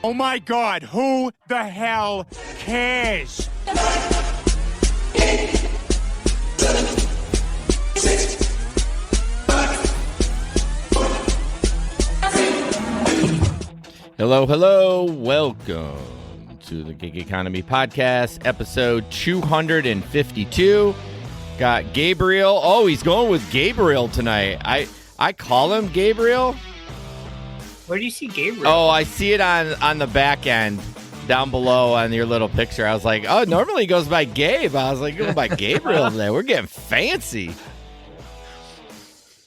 Oh my God, who the hell cares? Hello. Welcome to the Gig Economy Podcast, episode 252. Got Gabriel. Oh, he's going with Gabriel tonight. I call him Gabriel. Where do you see Gabriel? Oh, I see it on the back end down below on your little picture. I was like, oh, normally he goes by Gabe. I was like, going by Gabriel today. We're getting fancy.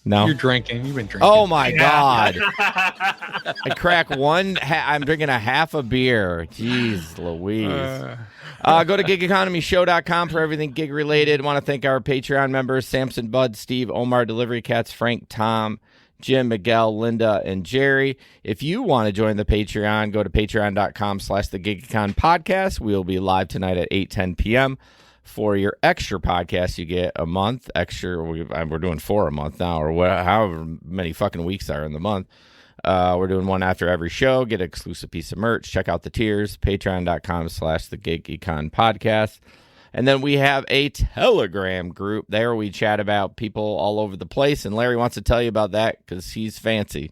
No, you're drinking. You've been drinking. Oh my God! I crack one. I'm drinking a half a beer. Jeez Louise. Go to gigeconomyshow.com for everything gig related. Want to thank our Patreon members: Samson, Bud, Steve, Omar, Delivery Cats, Frank, Tom, Jim, Miguel, Linda, and Jerry. If you want to join the Patreon, go to patreon.com/thegigecon podcast. We'll be live tonight at 8:10 p.m. For your extra podcast, you get a month extra. We're doing 4 a month now, or however many fucking weeks are in the month. We're doing one after every show. Get an exclusive piece of merch. Check out the tiers. Patreon.com/thegigecon podcast. And then we have a Telegram group. There we chat about people all over the place. And Larry wants to tell you about that because he's fancy.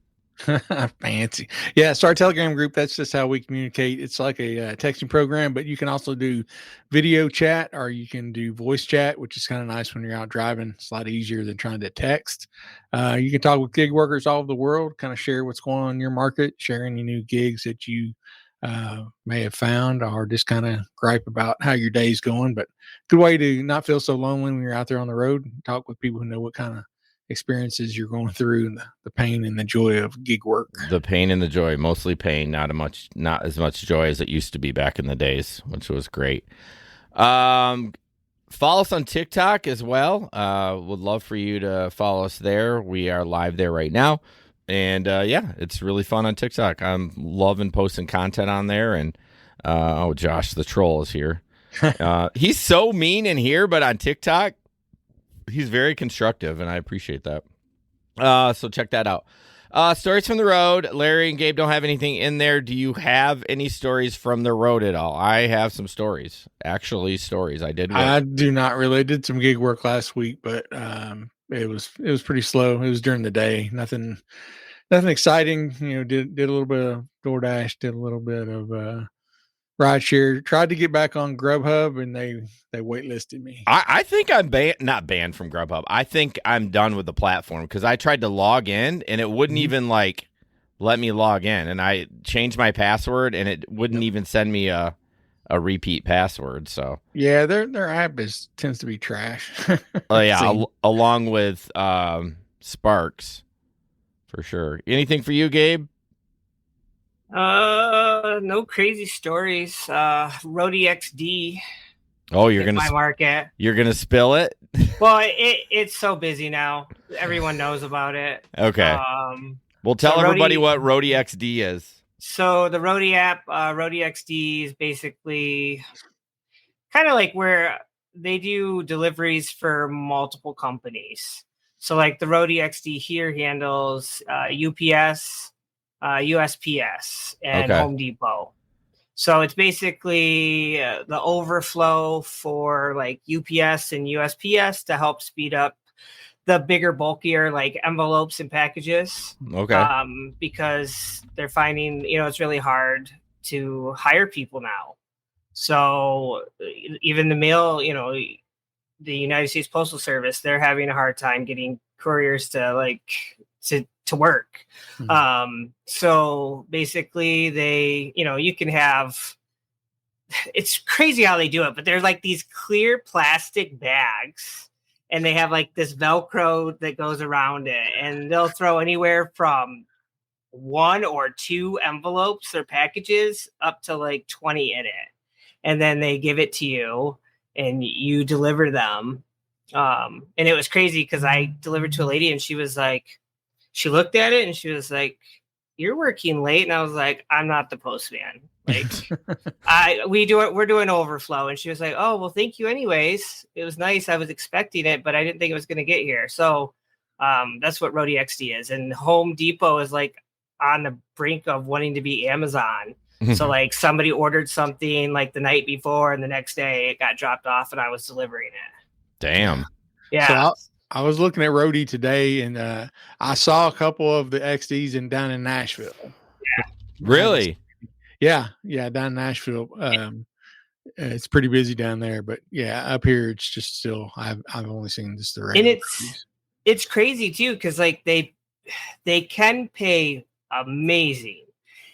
Fancy. Yeah, it's our Telegram group. That's just how we communicate. It's like a texting program, but you can also do video chat or you can do voice chat, which is kind of nice when you're out driving. It's a lot easier than trying to text. You can talk with gig workers all over the world, kind of share what's going on in your market, share any new gigs that you may have found, or just kind of gripe about how your day's going. But good way to not feel so lonely when you're out there on the road. Talk with people who know what kind of experiences you're going through, and the pain and the joy of gig work. The pain and the joy, mostly pain, not as much joy as it used to be back in the days, which was great. Follow us on TikTok as well. Would love for you to follow us there. We are live there right now. And yeah, it's really fun on TikTok. I'm loving posting content on there. And Josh the troll is here. He's so mean in here, but on TikTok, he's very constructive, and I appreciate that. So check that out. Stories from the road. Larry and Gabe don't have anything in there. Do you have any stories from the road at all? I have some stories. Actually, stories. I do not really. Did some gig work last week, but it was pretty slow. It was during the day. Nothing exciting. Did a little bit of DoorDash. Did a little bit of rideshare. Tried to get back on Grubhub, and they waitlisted me. I think I'm not banned from Grubhub. I think I'm done with the platform because I tried to log in and it wouldn't even let me log in, and I changed my password and it wouldn't even send me a repeat password. So yeah, their app tends to be trash. Oh yeah, along with Sparks for sure. Anything for you, Gabe? No crazy stories. Roadie XD. Oh, you're gonna my market. You're gonna spill it. Well, it's so busy now. Everyone knows about it. Okay. Well, tell everybody what Roadie XD is. So the Roadie app, Roadie XD is basically kind of like where they do deliveries for multiple companies. So like the Roadie XD here handles UPS. USPS and Home Depot. So it's basically the overflow for like UPS and USPS to help speed up the bigger, bulkier like envelopes and packages. Okay. Because they're finding, it's really hard to hire people now. So even the mail, the United States Postal Service, they're having a hard time getting couriers to work. Mm-hmm. So basically they, you can have, it's crazy how they do it, but they're like these clear plastic bags and they have like this Velcro that goes around it, and they'll throw anywhere from 1 or 2 envelopes or packages up to like 20 in it. And then they give it to you and you deliver them. And it was crazy because I delivered to a lady and she was like, she looked at it and she was like, "You're working late." And I was like, "I'm not the postman. Like, we're doing overflow." And she was like, "Oh, well, thank you anyways. It was nice. I was expecting it, but I didn't think it was going to get here." So that's what Roadie XD is. And Home Depot is like on the brink of wanting to be Amazon. So like somebody ordered something like the night before, and the next day it got dropped off, and I was delivering it. Damn. Yeah. So I was looking at Roadie today, and I saw a couple of the XDs down in Nashville. Really? Yeah, down in Nashville. It's pretty busy down there, but yeah, up here it's just still. I've only seen just the regular. And it's crazy too, because like they can pay amazing,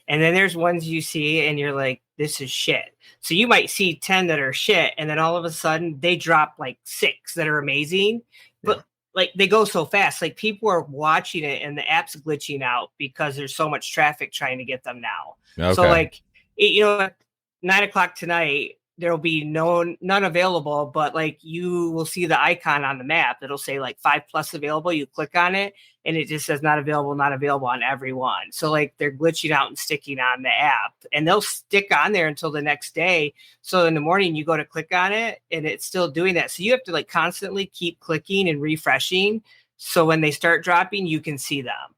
and then there's ones you see and you're like, this is shit. So you might see 10 that are shit, and then all of a sudden they drop like 6 that are amazing, but like they go so fast. Like people are watching it and the app's glitching out because there's so much traffic trying to get them now. Okay. So like, at 9:00 tonight, there'll be none available, but like you will see the icon on the map. It'll say like 5+ available. You click on it and it just says not available on every one. So like they're glitching out and sticking on the app, and they'll stick on there until the next day. So in the morning you go to click on it and it's still doing that. So you have to like constantly keep clicking and refreshing. So when they start dropping, you can see them.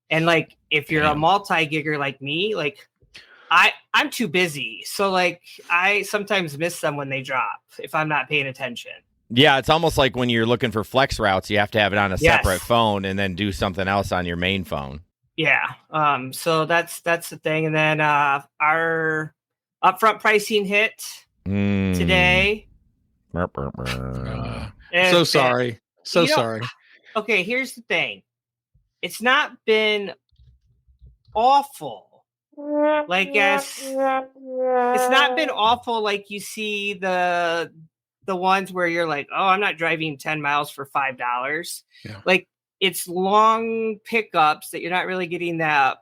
And like, if you're a multi-gigger like me, like I'm too busy. So like I sometimes miss them when they drop if I'm not paying attention. Yeah, it's almost like when you're looking for flex routes, you have to have it on a separate phone and then do something else on your main phone. Yeah. So that's the thing. And then our upfront pricing hit today. So sorry. Sorry. Okay, here's the thing. It's not been awful. Like, it's not been awful like you see the ones where you're like, oh, I'm not driving 10 miles for $5. Yeah. Like, it's long pickups that you're not really getting that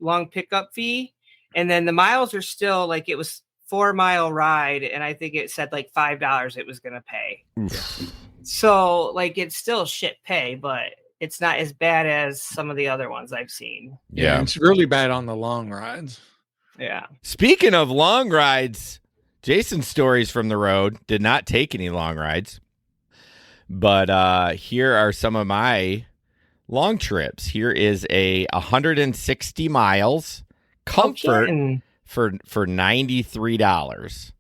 long pickup fee. And then the miles are still like, it was 4-mile ride, and I think it said like $5 it was going to pay. So like, it's still shit pay, but it's not as bad as some of the other ones I've seen. Yeah. It's really bad on the long rides. Yeah. Speaking of long rides, Jason's stories from the road did not take any long rides. But here are some of my long trips. Here is a 160 miles comfort for $93.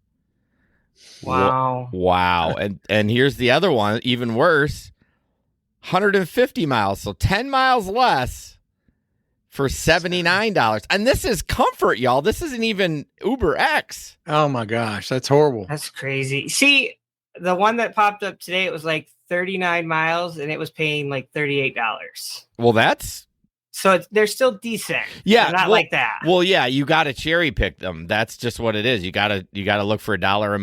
Wow. Wow. And here's the other one, even worse. 150 miles, so 10 miles less for $79. And this is comfort, y'all. This isn't even Uber X. Oh my gosh, that's horrible. That's crazy. See, the one that popped up today, it was like 39 miles and it was paying like $38. Well, that's so they're still decent. Yeah, they're not like that. Well, yeah, you got to cherry pick them. That's just what it is. You got to look for $1 a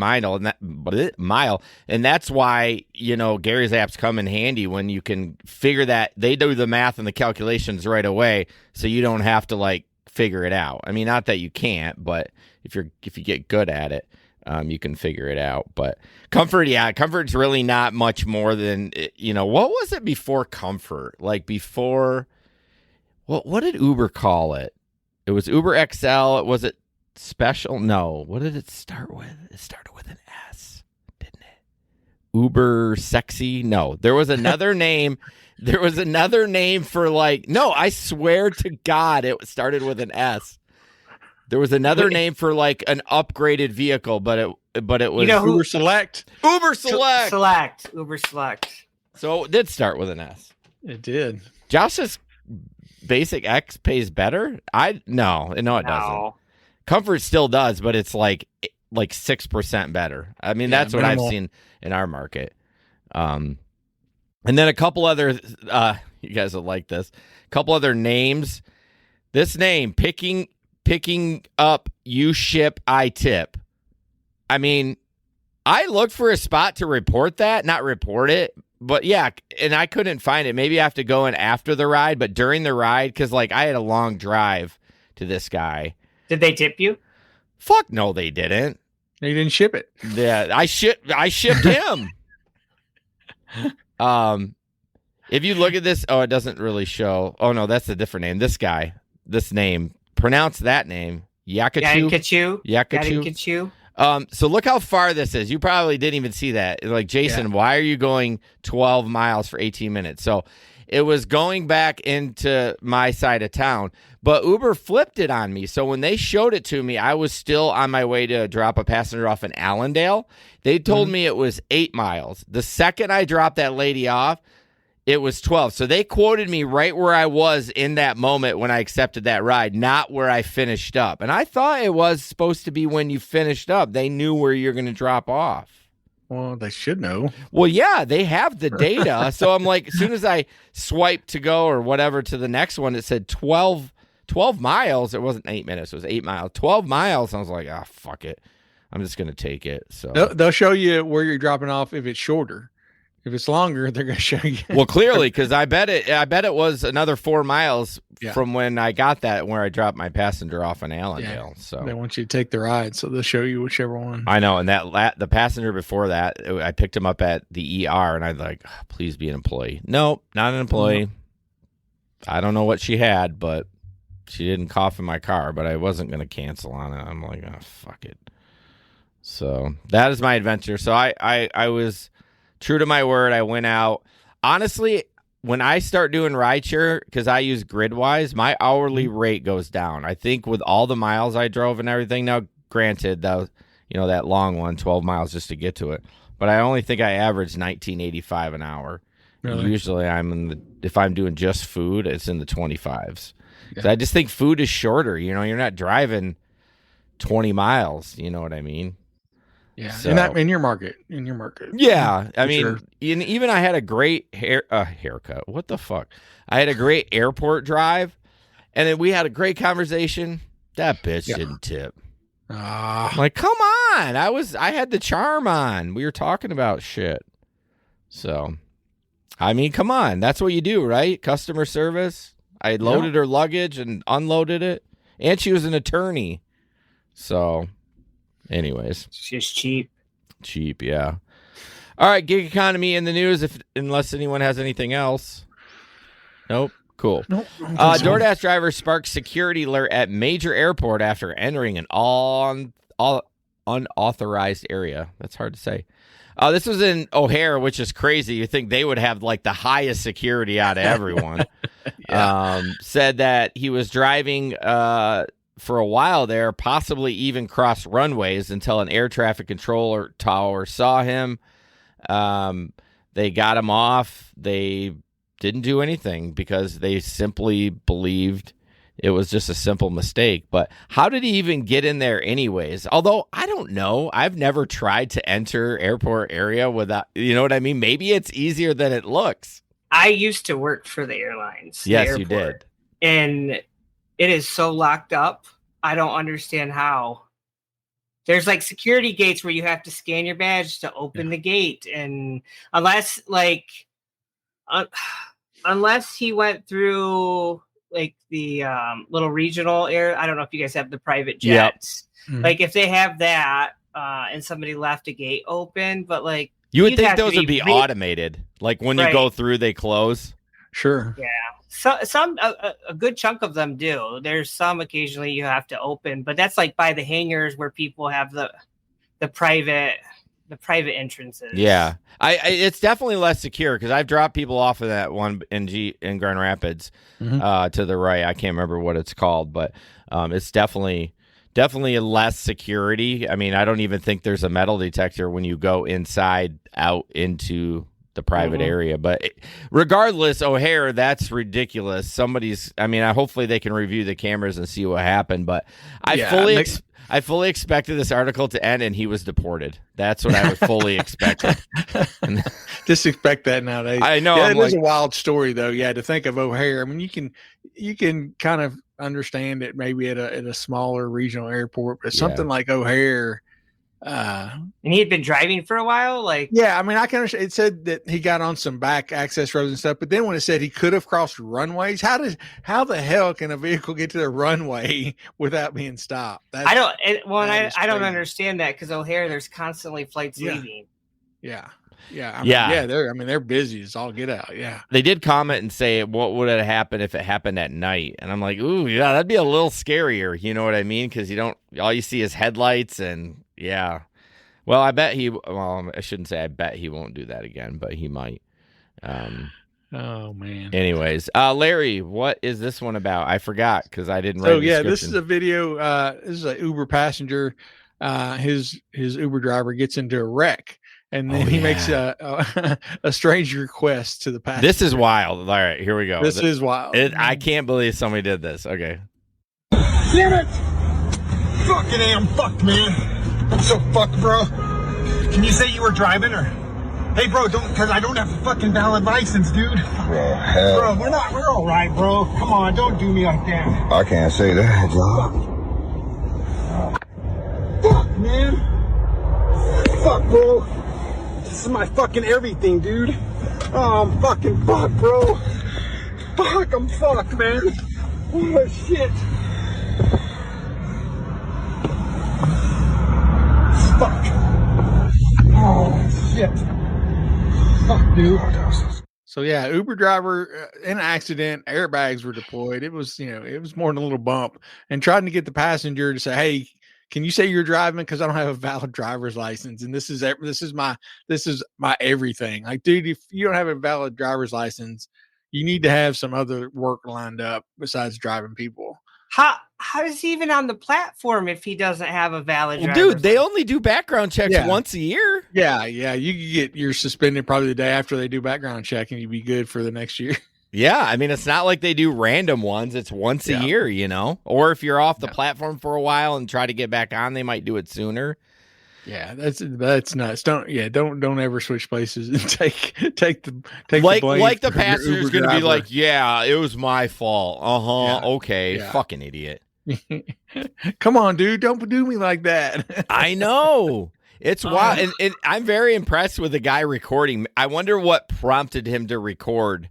mile, and that's why Gary's apps come in handy when you can figure that. They do the math and the calculations right away, so you don't have to like figure it out. I mean, not that you can't, but if you get good at it, you can figure it out. But comfort's really not much more than what was it before comfort? Like before. What did Uber call it? It was Uber XL. Was it special? No. What did it start with? It started with an S, didn't it? Uber sexy? No. There was another name. There was another name for no, I swear to God, it started with an S. There was another name for like an upgraded vehicle, but it was Uber Select. Uber Select. Uber Select. So it did start with an S. It did. Josh's Basic X pays better? No, it doesn't. Comfort still does, but it's like 6% better. I mean, that's what I've seen in our market. And then a couple other you guys will like this. A couple other names. This name, picking up, you ship, I tip. I mean, I looked for a spot to report that, not report it. But yeah, and I couldn't find it. Maybe I have to go in after the ride, but during the ride, because I had a long drive to this guy. Did they tip you? Fuck no, they didn't. They didn't ship it. Yeah, I shipped him. If you look at this, it doesn't really show. Oh no, that's a different name. This guy, this name, pronounce that name. Yakachu. So look how far this is. You probably didn't even see that. Like, Jason, why are you going 12 miles for 18 minutes? So it was going back into my side of town, but Uber flipped it on me. So when they showed it to me, I was still on my way to drop a passenger off in Allendale. They told me it was 8 miles. The second I dropped that lady off, it was 12. So they quoted me right where I was in that moment when I accepted that ride, not where I finished up. And I thought it was supposed to be when you finished up. They knew where you're going to drop off. Well, they should know. Well, yeah, they have the data. So I'm like, as soon as I swiped to go or whatever to the next one, it said 12 miles. It wasn't 8 minutes. It was 8 miles. 12 miles. I was like, fuck it. I'm just going to take it. So They'll show you where you're dropping off if it's shorter. If it's longer, they're going to show you. Well, clearly, because I bet it was another 4 miles from when I got that, where I dropped my passenger off in Allendale. Yeah. So they want you to take the ride, so they'll show you whichever one. I know, and the passenger before that, I picked him up at the ER, and I was like, please be an employee. Nope, not an employee. I don't know what she had, but she didn't cough in my car, but I wasn't going to cancel on it. I'm like, fuck it. So that is my adventure. So I was true to my word. I went out. Honestly, when I start doing rideshare, because I use Gridwise, my hourly rate goes down. I think with all the miles I drove and everything. Now, granted, that long one, 12 miles just to get to it, but I only think I averaged $19.85 an hour. Really? Usually, if I'm doing just food, it's in the 25s. Yeah. So I just think food is shorter. You're not driving 20 miles. You know what I mean? Yeah, so, in your market. Yeah, I mean, sure. Even I had a great haircut. What the fuck? I had a great airport drive, and then we had a great conversation. That bitch didn't tip. I'm like, come on! I had the charm on. We were talking about shit. So, I mean, come on. That's what you do, right? Customer service. I loaded her luggage and unloaded it, and she was an attorney. So. Anyways, it's just cheap, yeah. All right, gig economy in the news. Unless anyone has anything else, nope. Cool. Nope. DoorDash driver sparks security alert at major airport after entering an unauthorized area. That's hard to say. This was in O'Hare, which is crazy. You think they would have like the highest security out of everyone. Said that he was driving for a while there, possibly even crossed runways until an air traffic controller tower saw him. They got him off. They didn't do anything because they simply believed it was just a simple mistake. But how did he even get in there anyways? Although, I don't know. I've never tried to enter airport area without, you know what I mean? Maybe it's easier than it looks. I used to work for the airlines. Yes, you did. And it is so locked up. I don't understand how. There's like security gates where you have to scan your badge to open the gate. And unless he went through like the little regional air, I don't know if you guys have the private jets. Yep. Mm-hmm. Like if they have that and somebody left a gate open, but like you would think those would be automated. Like when you go through, they close. Sure. Yeah. So a good chunk of them do. There's some occasionally you have to open, but that's like by the hangars where people have the private entrances. Yeah, it's definitely less secure because I've dropped people off of that one in Grand Rapids to the right. I can't remember what it's called, but it's definitely less security. I mean, I don't even think there's a metal detector when you go out into the private area, but regardless, O'Hare, that's ridiculous. Hopefully they can review the cameras and see what happened, but I fully expected this article to end and he was deported. That's what I was fully expected. Just expect that nowadays. I know. Yeah, it is a wild story though. Yeah, to think of O'Hare. I mean, you can kind of understand it maybe at a smaller regional airport, but something like O'Hare. And he had been driving for a while, I mean, I can understand. It said that he got on some back access roads and stuff, but then when it said he could have crossed runways, how the hell can a vehicle get to the runway without being stopped? I don't understand that because O'Hare, there's constantly flights leaving. Yeah. They're busy as all get out. Yeah. They did comment and say, what would have happened if it happened at night? And I'm like, ooh, yeah, that'd be a little scarier. You know what I mean? Because all you see is headlights and well, I bet I shouldn't say I bet he won't do that again, but he might. Oh man. Anyways, Larry, what is this one about? I forgot because I didn't write. So a yeah, description. this is a video. This is an Uber passenger. His Uber driver gets into a wreck, and then he makes a strange request to the passenger. This is wild. All right, here we go. This is wild. I can't believe somebody did this. Okay. Damn it! Fucking A, I'm fucked, man. I'm so fucked, bro. Can you say you were driving or? Hey, bro, because I don't have a fucking valid license, dude. Bro, hell. Bro, we're all right, bro. Come on, don't do me like that. I can't say that, dog. Fuck, man. Fuck, bro. This is my fucking everything, dude. Oh, I'm fucking fucked, bro. Fuck, I'm fucked, man. Oh, shit. Fuck. Oh, shit. Fuck, dude. So yeah, Uber driver in an accident, airbags were deployed. It was, it was more than a little bump, and trying to get the passenger to say, "Hey, can you say you're driving? Because I don't have a valid driver's license, and this is my everything." Like, dude, if you don't have a valid driver's license, you need to have some other work lined up besides driving people. How is he even on the platform if he doesn't have a valid driver's Dude, they license? only do background checks once a year. Yeah, you could get you're suspended probably the day after they do background check, and you'd be good for the next year. Yeah, I mean, it's not like they do random ones. It's once a year, Or if you're off the platform for a while and try to get back on, they might do it sooner. Yeah, that's nuts. Don't ever switch places and take the blame. Like the passenger's going to be like, "Yeah, it was my fault." Yeah. Okay, Yeah. fucking idiot. Come on, dude, don't do me like that. I know. It's wild. And I'm very impressed with the guy recording. I wonder what prompted him to record.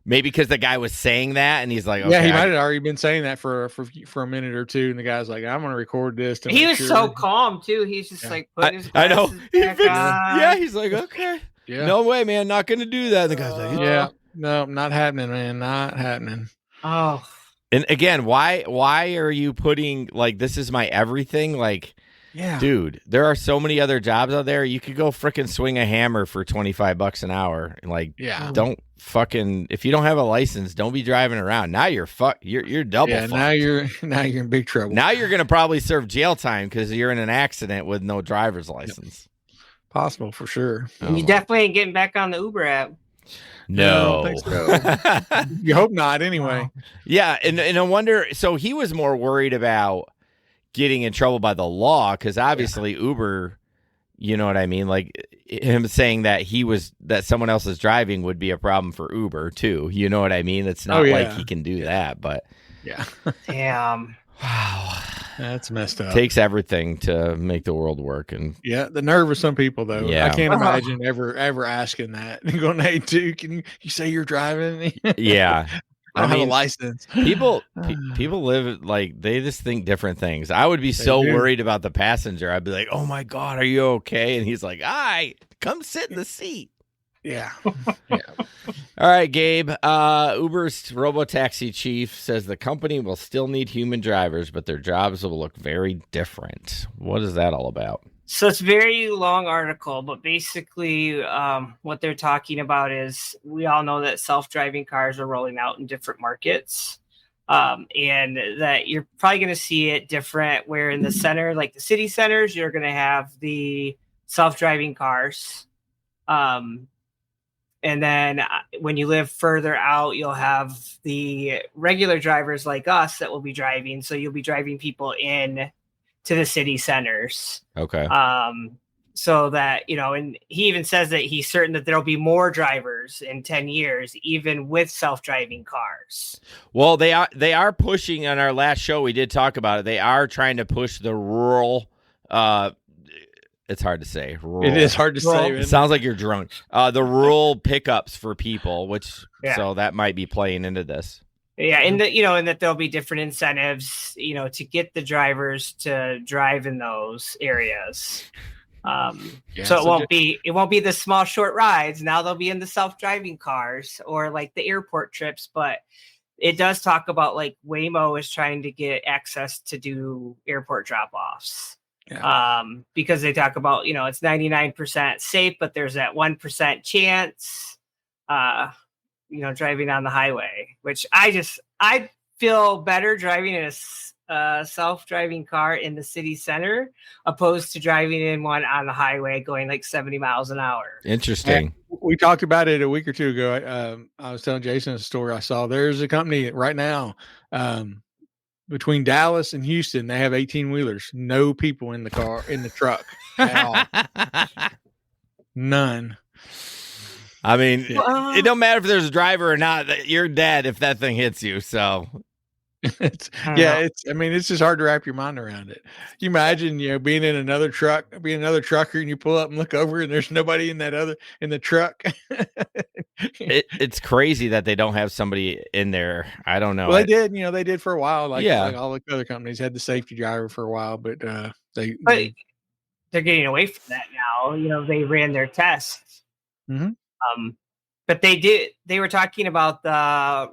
Maybe because the guy was saying that, and he's like, okay, yeah, he might have already been saying that for a minute or two, and the guy's like, "I'm going to record this." He was so calm too. He's just like putting his I know. glasses back on. Yeah, he's like, okay, no way, man, not going to do that. And the guy's like, yeah, no, not happening, man, not happening. Oh, and again, why are you putting like this is my everything? Like, yeah, dude, there are so many other jobs out there. You could go freaking swing a hammer for $25 an hour. Like, don't fucking, if you don't have a license, don't be driving around. Now you're you're double fucked. Now you're in big trouble. Now you're gonna probably serve jail time because you're in an accident with no driver's license. Possible for sure. You definitely ain't getting back on the Uber app. No, I don't think so. You hope not, anyway. Yeah, and I wonder. So he was more worried about getting in trouble by the law because obviously Uber, you know what I mean? Like him saying that that someone else is driving would be a problem for Uber too. You know what I mean? It's not like he can do that, but yeah. Damn. Wow. That's messed up. Takes everything to make the world work. And yeah, the nerve of some people though. Yeah. I can't imagine ever asking that and going, "Hey, dude, can you say you're driving?" Yeah. I don't have a license. People live like they just think different things. I would be so worried about the passenger. I'd be like, "Oh my God, are you okay?" And he's like, come sit in the seat." Yeah. All right, Gabe. Uber's robotaxi chief says the company will still need human drivers, but their jobs will look very different. What is that all about? So it's a very long article, but basically what they're talking about is we all know that self-driving cars are rolling out in different markets, and that you're probably going to see it different where in the center, like the city centers, you're going to have the self-driving cars. And then when you live further out, you'll have the regular drivers like us that will be driving. So you'll be driving people in to the city centers. Okay. So that, and he even says that he's certain that there'll be more drivers in 10 years, even with self-driving cars. Well, they are pushing on our last show. We did talk about it. They are trying to push the rural, it's hard to say. Rural. It is hard to say. It sounds like you're drunk. The rural pickups for people, so that might be playing into this. Yeah, and that there'll be different incentives, to get the drivers to drive in those areas. So it won't be the small short rides. Now they'll be in the self-driving cars or like the airport trips, but it does talk about like Waymo is trying to get access to do airport drop-offs. Yeah. Because they talk about, it's 99% safe, but there's that 1% chance. driving on the highway, which I feel better driving in a self-driving car in the city center opposed to driving in one on the highway going like 70 miles an hour. Interesting. We talked about it a week or two ago. I was telling Jason a story I saw. There's a company right now between Dallas and Houston. They have 18-wheelers. No people in the truck at all. None. I mean, it don't matter if there's a driver or not. You're dead if that thing hits you. So it's just hard to wrap your mind around it. You imagine, being in another trucker, and you pull up and look over and there's nobody in the truck. It's crazy that they don't have somebody in there. I don't know. Well, they did for a while. Like all the other companies had the safety driver for a while, but they're getting away from that now. They ran their tests. Mm-hmm. But they were talking about the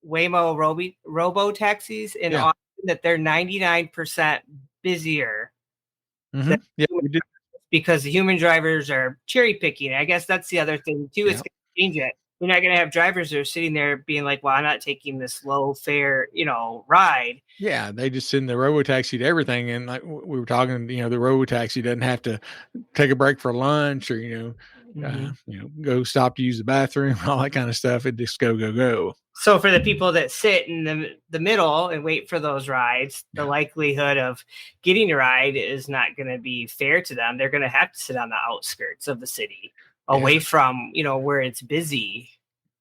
Waymo robo taxis in Austin, that they're 99% busier. Mm-hmm. Yeah, we did. Because the human drivers are cherry picking. I guess that's the other thing too. It's going to change it. You're not going to have drivers that are sitting there being like, well, I'm not taking this low fare, ride. Yeah, they just send the robo-taxi to everything. And like we were talking, the robo-taxi doesn't have to take a break for lunch or, go stop to use the bathroom, all that kind of stuff. It just go. So for the people that sit in the middle and wait for those rides, the likelihood of getting a ride is not going to be fair to them. They're going to have to sit on the outskirts of the city, away from, where it's busy,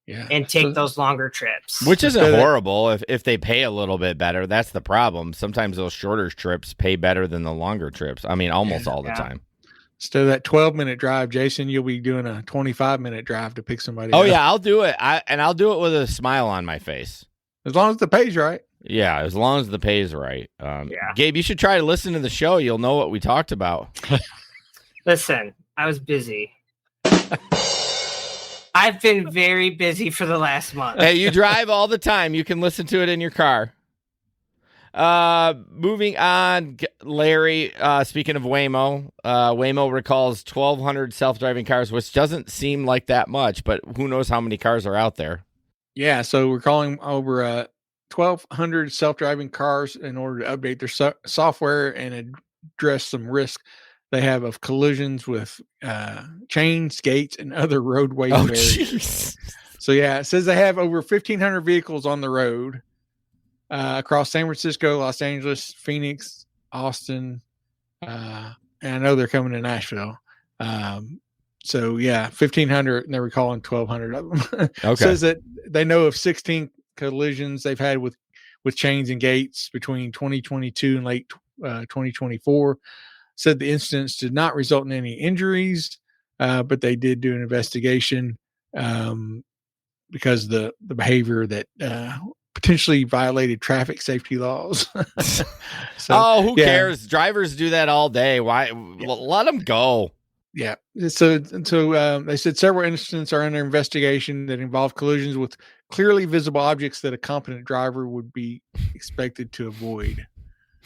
and take those longer trips. Which isn't horrible if they pay a little bit better. That's the problem. Sometimes those shorter trips pay better than the longer trips. I mean, almost all the time. Instead of that 12-minute drive, Jason, you'll be doing a 25-minute drive to pick somebody up. Yeah, I'll do it. I'll do it with a smile on my face. As long as the pay's right. Yeah, as long as the pay's right. Gabe, you should try to listen to the show. You'll know what we talked about. Listen, I was busy. I've been very busy for the last month. Hey, you drive all the time. You can listen to it in your car. Moving on, Larry, speaking of Waymo, Waymo recalls 1,200 self-driving cars, which doesn't seem like that much, but who knows how many cars are out there. Yeah, so we're calling over 1,200 self-driving cars in order to update their software and address some risk they have of collisions with chains, gates, and other roadway barriers. So yeah, it says they have over 1,500 vehicles on the road across San Francisco, Los Angeles, Phoenix, Austin, and I know they're coming to Nashville. So yeah, 1,500, and they're recalling 1,200 of them. Okay. Says that they know of 16 collisions they've had with chains and gates between 2022 and late 2024. Said the incidents did not result in any injuries, but they did do an investigation because the behavior that potentially violated traffic safety laws. Who cares? Drivers do that all day. Why? Let them go. Yeah. So they said several incidents are under investigation that involve collisions with clearly visible objects that a competent driver would be expected to avoid.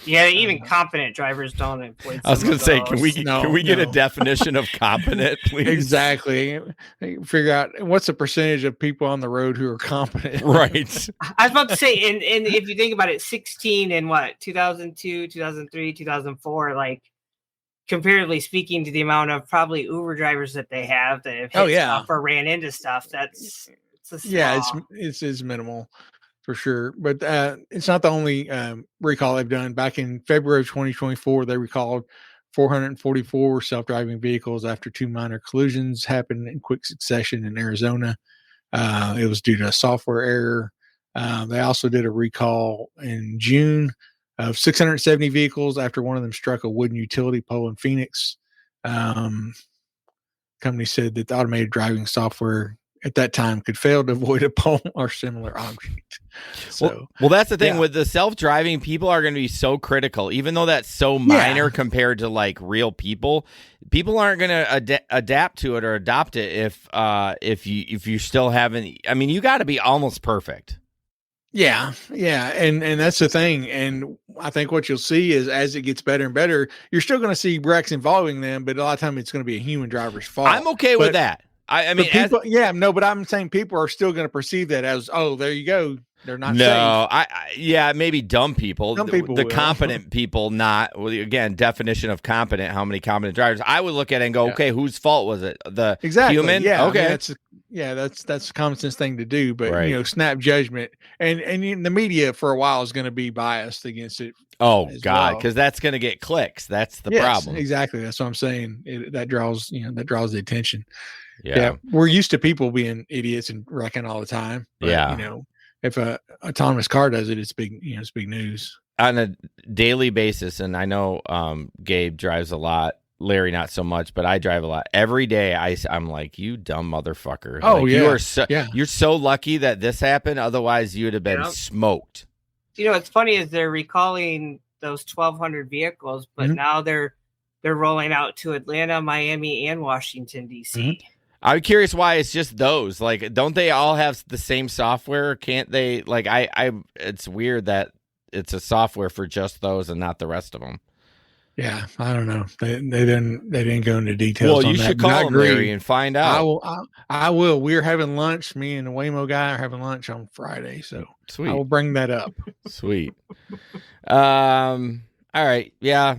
Yeah, even competent drivers don't avoid. I was going to say, can we get a definition of competent, please? Exactly. Figure out what's the percentage of people on the road who are competent. Right. I was about to say, and if you think about it, 16 in 2002, 2003, 2004, like comparatively speaking to the amount of probably Uber drivers that they have that have hit stuff or ran into stuff, it's minimal. For sure. But it's not the only recall they've done. Back in February of 2024, they recalled 444 self-driving vehicles after two minor collisions happened in quick succession in Arizona. It was due to a software error. They also did a recall in June of 670 vehicles after one of them struck a wooden utility pole in Phoenix. Company said that the automated driving software at that time could fail to avoid a pole or similar object. So, well, that's the thing with the self-driving. People are going to be so critical, even though that's so minor compared to like real people. People aren't going to adapt to it or adopt it if you still haven't. I mean, you got to be almost perfect. Yeah, and that's the thing. And I think what you'll see is as it gets better and better, you're still going to see wrecks involving them, but a lot of time it's going to be a human driver's fault. I'm okay with that. I mean, people, but I'm saying people are still going to perceive that as, oh, there you go. They're not no, safe. maybe dumb people. Dumb people the will. competent people, not. Well, again, definition of competent. How many competent drivers? I would look at it and go, okay, whose fault was it? The human? Yeah. Okay. That's a common sense thing to do, but Right. snap judgment, and the media for a while is going to be biased against it. Oh God, because that's going to get clicks. That's the problem. Exactly. That's what I'm saying. That draws the attention. Yeah. We're used to people being idiots and wrecking all the time. But, if a autonomous car does it, it's big. It's big news on a daily basis. And I know Gabe drives a lot. Larry, not so much, but I drive a lot. Every day, I'm like, you dumb motherfucker. Oh, like, yeah. You're so lucky that this happened. Otherwise, you would have been smoked. What's funny is they're recalling those 1,200 vehicles, but now they're rolling out to Atlanta, Miami, and Washington, D.C. Mm-hmm. I'm curious why it's just those. Like, don't they all have the same software? Can't they? Like, it's weird that it's a software for just those and not the rest of them. Yeah, I don't know. They didn't go into details. Well, you should call them, Larry, and find out. I will. We're having lunch. Me and the Waymo guy are having lunch on Friday, so sweet. I will bring that up. Sweet. All right. Yeah.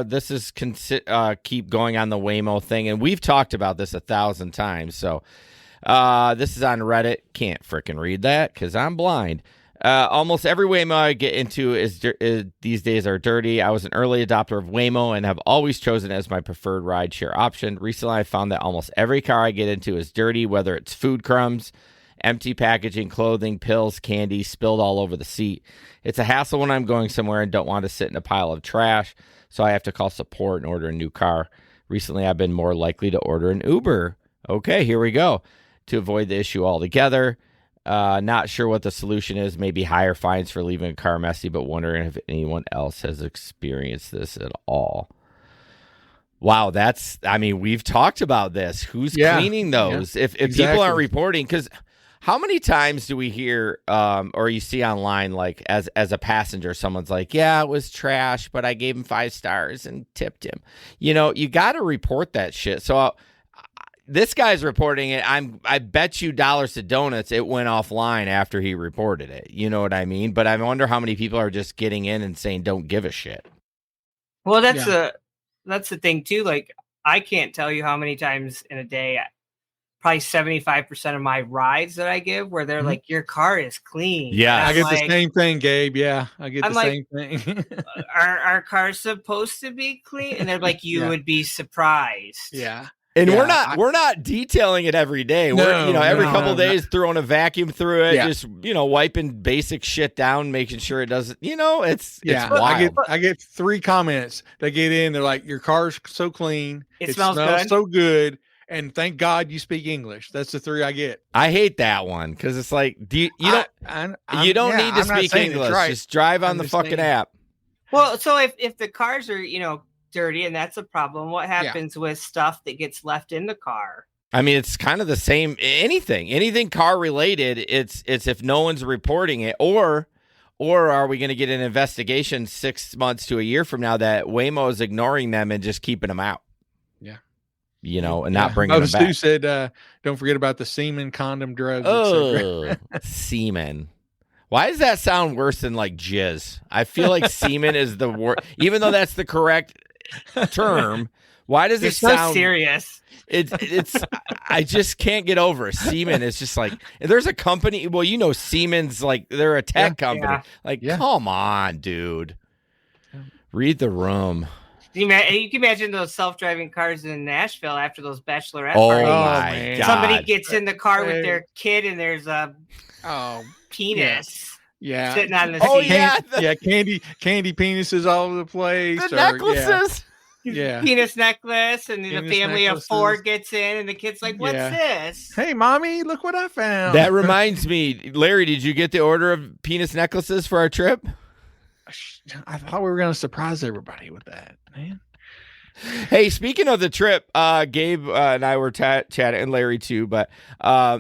This is keep going on the Waymo thing, and we've talked about this 1,000 times. So, this is on Reddit. Can't freaking read that because I'm blind. Almost every Waymo I get into is these days are dirty. I was an early adopter of Waymo and have always chosen it as my preferred rideshare option. Recently, I found that almost every car I get into is dirty, whether it's food crumbs, empty packaging, clothing, pills, candy spilled all over the seat. It's a hassle when I'm going somewhere and don't want to sit in a pile of trash, so I have to call support and order a new car. Recently, I've been more likely to order an Uber. Okay, here we go. To avoid the issue altogether. Not sure what the solution is. Maybe higher fines for leaving a car messy, but wondering if anyone else has experienced this at all. Wow, we've talked about this. Who's cleaning those? Yeah, if people aren't reporting, because how many times do we hear or you see online, like as a passenger, someone's like, yeah, it was trash, but I gave him 5 stars and tipped him. You got to report that shit. So this guy's reporting it. I bet you dollars to donuts it went offline after he reported it. You know what I mean? But I wonder how many people are just getting in and saying don't give a shit. Well, that's the thing too. Like, I can't tell you how many times in a day, probably 75% of my rides that I give where they're like, your car is clean. Yeah. I get the same thing, Gabe. Yeah. I get the same thing. Are cars supposed to be clean? And they're like, you would be surprised. Yeah. And we're not detailing it every day. We're every couple of days throwing a vacuum through it, just wiping basic shit down, making sure it doesn't. It's wild. I get 3 comments. They get in, they're like, "Your car's so clean, it smells so good, and thank God you speak English." That's the 3 I get. I hate that one because it's like, you don't need to speak English. Right. Just drive on the fucking app. Well, so if the cars are dirty and that's a problem, what happens with stuff that gets left in the car? I mean, it's kind of the same. Anything car related, it's if no one's reporting it, or are we going to get an investigation 6 months to a year from now that Waymo is ignoring them and just keeping them out? And not bringing them back. Stu said, don't forget about the semen, condom, drugs. Oh, semen. Why does that sound worse than like jizz? I feel like semen is the worst, even though that's the correct term. Why does it sound so serious? It's I just can't get over it. Semen is just like, there's a company. Well, Siemens, like they're a tech company. Yeah. Like, come on, dude. Read the room. You can imagine those self-driving cars in Nashville after those bachelorette parties. My God. Somebody gets in the car with their kid and there's a penis. Yeah. Sitting on the seat. Candy penises all over the place. The necklaces. Yeah. Penis necklace, and the family of 4 gets in, and the kid's like, "What's this? Hey, mommy, look what I found." That reminds me, Larry, did you get the order of penis necklaces for our trip? I thought we were going to surprise everybody with that, man. Hey, speaking of the trip, Gabe and I were chatting, and Larry too, but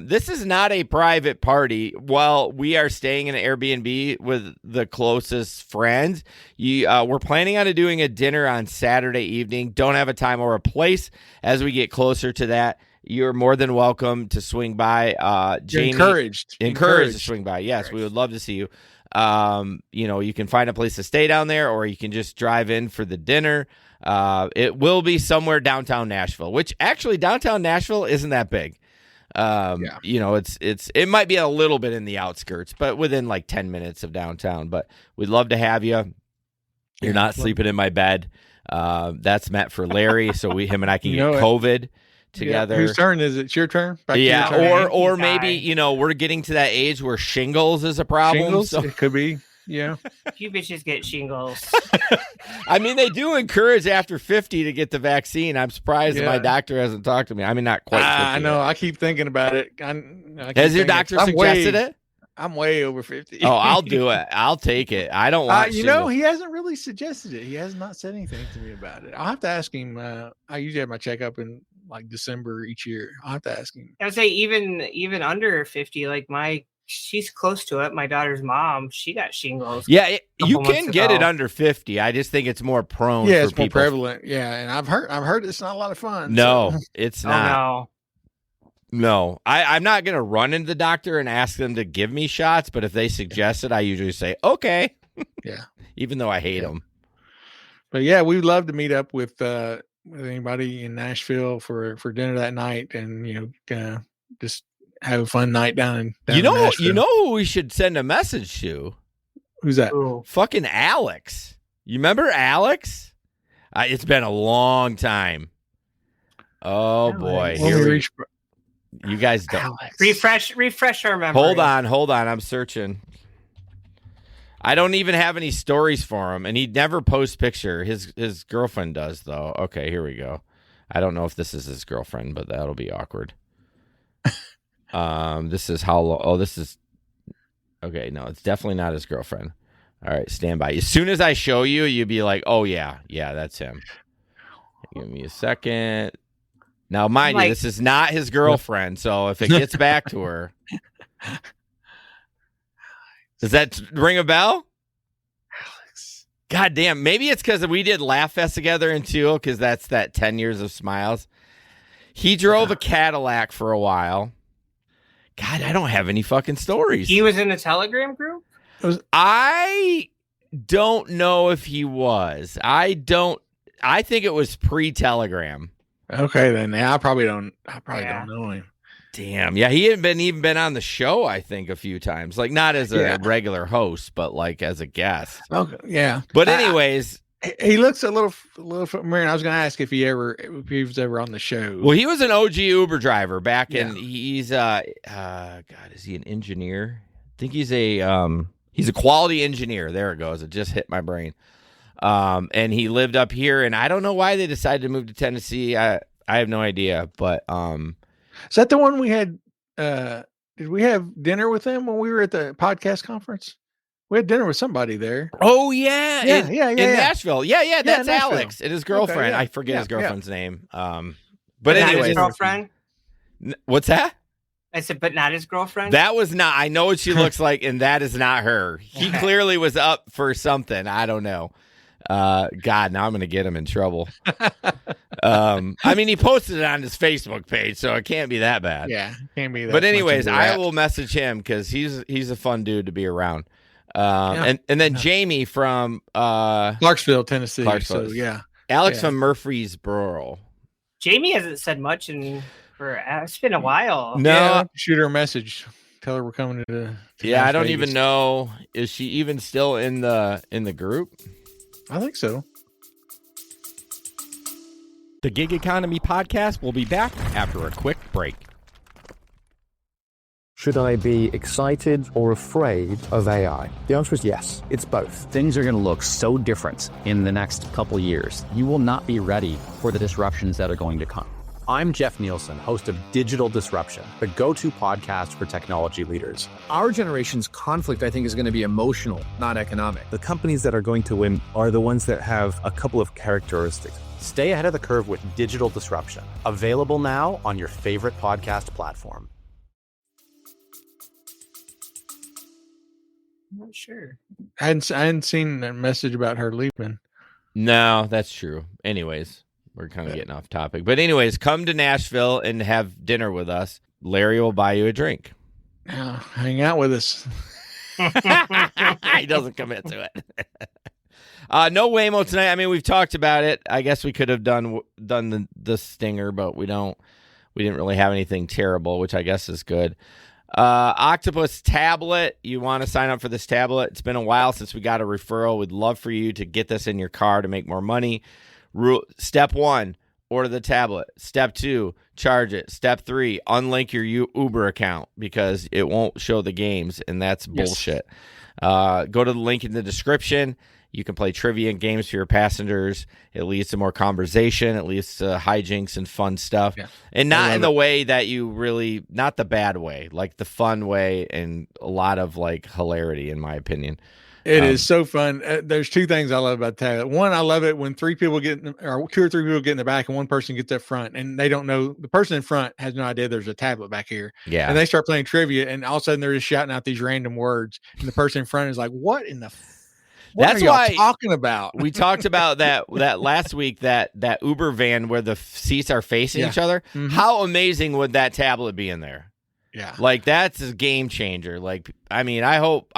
this is not a private party. While we are staying in an Airbnb with the closest friends, we're planning on doing a dinner on Saturday evening. Don't have a time or a place. As we get closer to that, you're more than welcome to swing by. Jamie, encouraged to swing by. Yes, we would love to see you. You can find a place to stay down there, or you can just drive in for the dinner. It will be somewhere downtown Nashville, which actually downtown Nashville isn't that big. It might be a little bit in the outskirts, but within like 10 minutes of downtown. But we'd love to have you. You're not sleeping in my bed. That's meant for Larry, so him and I can get COVID together. Whose turn is it? It's your turn? Or maybe, we're getting to that age where shingles is a problem. Shingles? So. It could be, yeah. You bitches get shingles. I mean, they do encourage after 50 to get the vaccine. I'm surprised that my doctor hasn't talked to me. I mean, not quite 50 I know. yet. I keep thinking about it. Has your doctor suggested it? I'm way over 50. Oh, I'll do it. I'll take it. I don't want shingles. He hasn't really suggested it. He has not said anything to me about it. I'll have to ask him. I usually have my checkup in like December each year. I'll have to ask him. I would say even under 50, like she's close to it. My daughter's mom, she got shingles. Yeah, you can get it under 50. I just think it's more prone. Yeah, it's more prevalent. Yeah, and I've heard it's not a lot of fun. No, so. it's not. No, I'm not going to run into the doctor and ask them to give me shots, but if they suggest it, I usually say, okay. Yeah. Even though I hate them. But yeah, we'd love to meet up with anybody in Nashville for dinner that night and, just have a fun night down in Nashville. You know who we should send a message to? Who's that? Ooh. Fucking Alex. You remember Alex? It's been a long time. Oh, boy. You guys don't. Refresh our memory. Hold on. I'm searching. I don't even have any stories for him, and he never posts picture. His girlfriend does, though. Okay, here we go. I don't know if this is his girlfriend, but that'll be awkward. This is how long. Oh, this is. Okay, no, it's definitely not his girlfriend. All right, stand by. As soon as I show you, you'll be like, oh, yeah, that's him. Give me a second. Now, mind you, this is not his girlfriend, so if it gets back to her. Does that ring a bell? Alex. God damn. Maybe it's because we did Laugh Fest together in Teal, because that's that 10 years of smiles. He drove a Cadillac for a while. God, I don't have any fucking stories. He was in the Telegram group? I don't know if he was. I think it was pre-Telegram. Okay, then. Yeah, I probably don't know him. Damn. Yeah, he hadn't even been on the show, I think, a few times. Like, not as a regular host, but like as a guest. Okay, yeah. But anyways, he looks a little familiar. I was going to ask if he was ever on the show. Well, he was an OG Uber driver back in. He's God, is he an engineer? I think he's a quality engineer. There it goes. It just hit my brain. And he lived up here, and I don't know why they decided to move to Tennessee. I have no idea, but is that the one we had? Did we have dinner with them when we were at the podcast conference? We had dinner with somebody there. Oh yeah, in Nashville. Yeah, that's Nashville. Alex and his girlfriend. Okay, yeah. I forget his girlfriend's name. But anyway, his girlfriend. What's that? I said, but not his girlfriend. That was not. I know what she looks like, and that is not her. He clearly was up for something. I don't know. God, now I'm going to get him in trouble. I mean, he posted it on his Facebook page, so it can't be that bad. Yeah, can't be that. But anyways, I will message him because he's a fun dude to be around. And then Jamie from Clarksville, Tennessee. Clarksville. So yeah, Alex from Murfreesboro. Jamie hasn't said much it's been a while. No, shoot her a message. Tell her we're coming to I don't even know. Is she even still in the group? I think so. The Gig Economy Podcast will be back after a quick break. Should I be excited or afraid of AI? The answer is yes. It's both. Things are going to look so different in the next couple years. You will not be ready for the disruptions that are going to come. I'm Jeff Nielsen, host of Digital Disruption, the go-to podcast for technology leaders. Our generation's conflict, I think, is going to be emotional, not economic. The companies that are going to win are the ones that have a couple of characteristics. Stay ahead of the curve with Digital Disruption. Available now on your favorite podcast platform. I'm not sure. I hadn't seen a message about her leaving. No, that's true. Anyways, we're kind of getting off topic. But anyways, come to Nashville and have dinner with us. Larry will buy you a drink. Hang out with us. He doesn't commit to it. No Waymo tonight. I mean, we've talked about it. I guess we could have done the stinger, but we didn't really have anything terrible, which I guess is good. Octopus tablet. You want to sign up for this tablet? It's been a while since we got a referral. We'd love for you to get this in your car to make more money. Step 1, order the tablet. Step 2, charge it. Step 3, unlink your Uber account because it won't show the games, and that's bullshit. Go to the link in the description. You can play trivia and games for your passengers. It leads to more conversation. It leads to hijinks and fun stuff. Yeah. And not in the way that you really, not the bad way, like the fun way, and a lot of like hilarity, in my opinion. It is so fun. There's two things I love about the tablet. One, I love it when 2 or 3 people get in the back and one person gets up front and they don't know, the person in front has no idea there's a tablet back here. Yeah. And they start playing trivia and all of a sudden they're just shouting out these random words. And the person in front is like, what in the That's why talking about. We talked about that last week, that Uber van where the seats are facing each other. Mm-hmm. How amazing would that tablet be in there? Yeah. Like that's a game changer. Like, I mean, I hope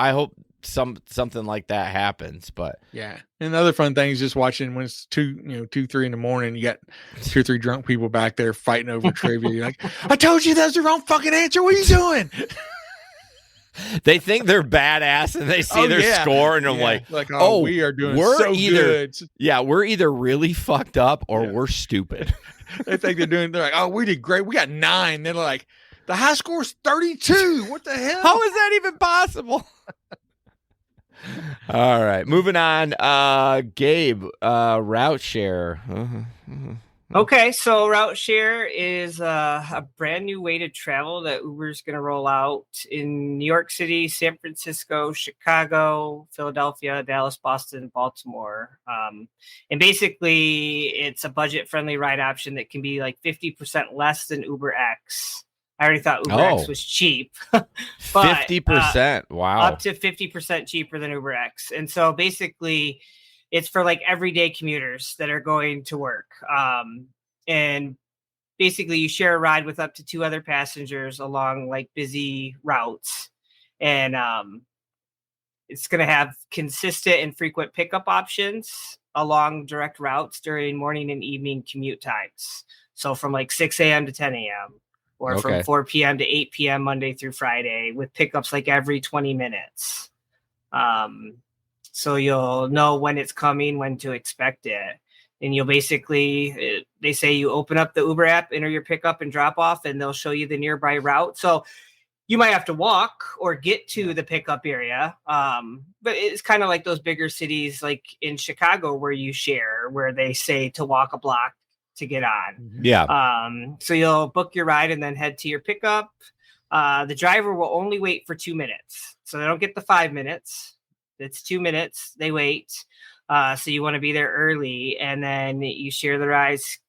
something like that happens, but yeah. And the other fun thing is just watching when it's 2, 3 in the morning, you got 2 or 3 drunk people back there fighting over trivia. You're like, I told you that's the wrong fucking answer. What are you doing? They think they're badass and they see their score and I'm like, we are doing so good. Yeah, we're either really fucked up or we're stupid. They're like, oh, we did great. We got 9. They're like, the high score is 32. What the hell? How is that even possible? All right, moving on. Gabe, route share. Okay, so route share is a brand new way to travel that Uber's going to roll out in New York City, San Francisco, Chicago, Philadelphia, Dallas, Boston, Baltimore. And basically, it's a budget-friendly ride option that can be like 50% less than Uber X. I already thought Uber X was cheap. 50%. Wow. Up to 50% cheaper than Uber X. And so basically, it's for like everyday commuters that are going to work. And basically, you share a ride with up to 2 other passengers along like busy routes. And it's going to have consistent and frequent pickup options along direct routes during morning and evening commute times. So from like 6 a.m. to 10 a.m. or from 4 p.m. to 8 p.m. Monday through Friday with pickups like every 20 minutes. So you'll know when it's coming, when to expect it. And you'll basically, they say you open up the Uber app, enter your pickup and drop off, and they'll show you the nearby route. So you might have to walk or get to the pickup area. But it's kind of like those bigger cities like in Chicago where you share, where they say to walk a block to get on. Yeah. So you'll book your ride and then head to your pickup. The driver will only wait for 2 minutes. So they don't get the 5 minutes. It's 2 minutes. They wait. So you want to be there early, and then you share the rides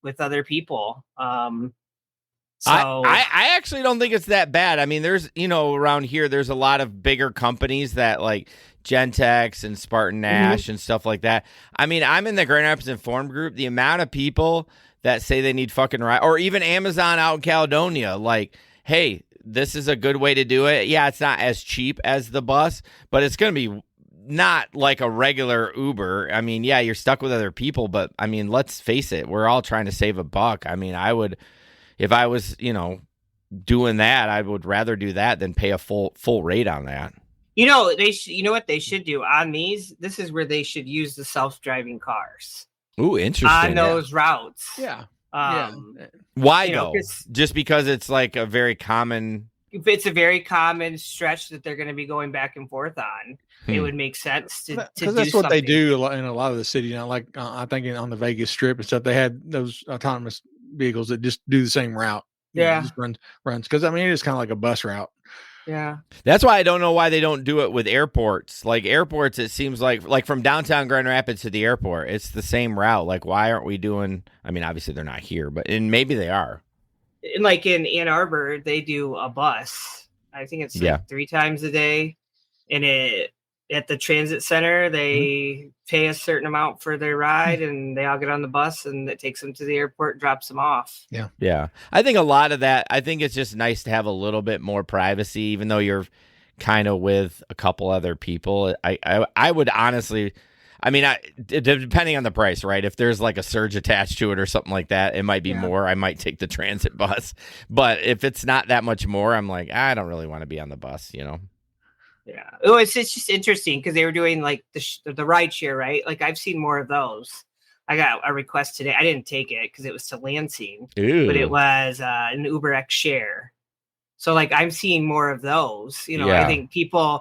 with other people. So I actually don't think it's that bad. I mean, there's, around here, there's a lot of bigger companies that like Gentex and Spartan Nash and stuff like that. I mean, I'm in the Grand Rapids Informed group. The amount of people that say they need fucking ride, or even Amazon out in Caledonia, like, hey, this is a good way to do it. Yeah, it's not as cheap as the bus, but it's going to be not like a regular Uber. I mean, yeah, you're stuck with other people, but I mean, let's face it, we're all trying to save a buck. I mean, if I was, doing that, I would rather do that than pay a full rate on that. You know what they should do on these? This is where they should use the self-driving cars. Ooh, interesting. On those routes. Yeah. Why though? Just because it's like a very common. If it's a very common stretch that they're going to be going back and forth on, it would make sense to do that's what they do in a lot of the cities. Like I think on the Vegas Strip and stuff, they had those autonomous vehicles that just do the same route. Just runs. Because I mean, it is kind of like a bus route. Yeah. That's why I don't know why they don't do it with airports. Like airports, it seems like from downtown Grand Rapids to the airport, it's the same route. Like, why aren't we doing? I mean, obviously they're not here, and maybe they are. And like in Ann Arbor, they do a bus. I think it's like 3 times a day, and at the transit center, they pay a certain amount for their ride, and they all get on the bus, and it takes them to the airport, drops them off. Yeah. I think a lot of that, I think it's just nice to have a little bit more privacy, even though you're kind of with a couple other people. I would honestly, I mean, depending on the price, right? If there's like a surge attached to it or something like that, it might be more. I might take the transit bus. But if it's not that much more, I'm like, I don't really want to be on the bus, you know? Yeah. Oh, it's just interesting because they were doing like the ride share, right? Like I've seen more of those. I got a request today. I didn't take it because it was to Lansing, but it was an UberX share. So like I'm seeing more of those. You know, I think people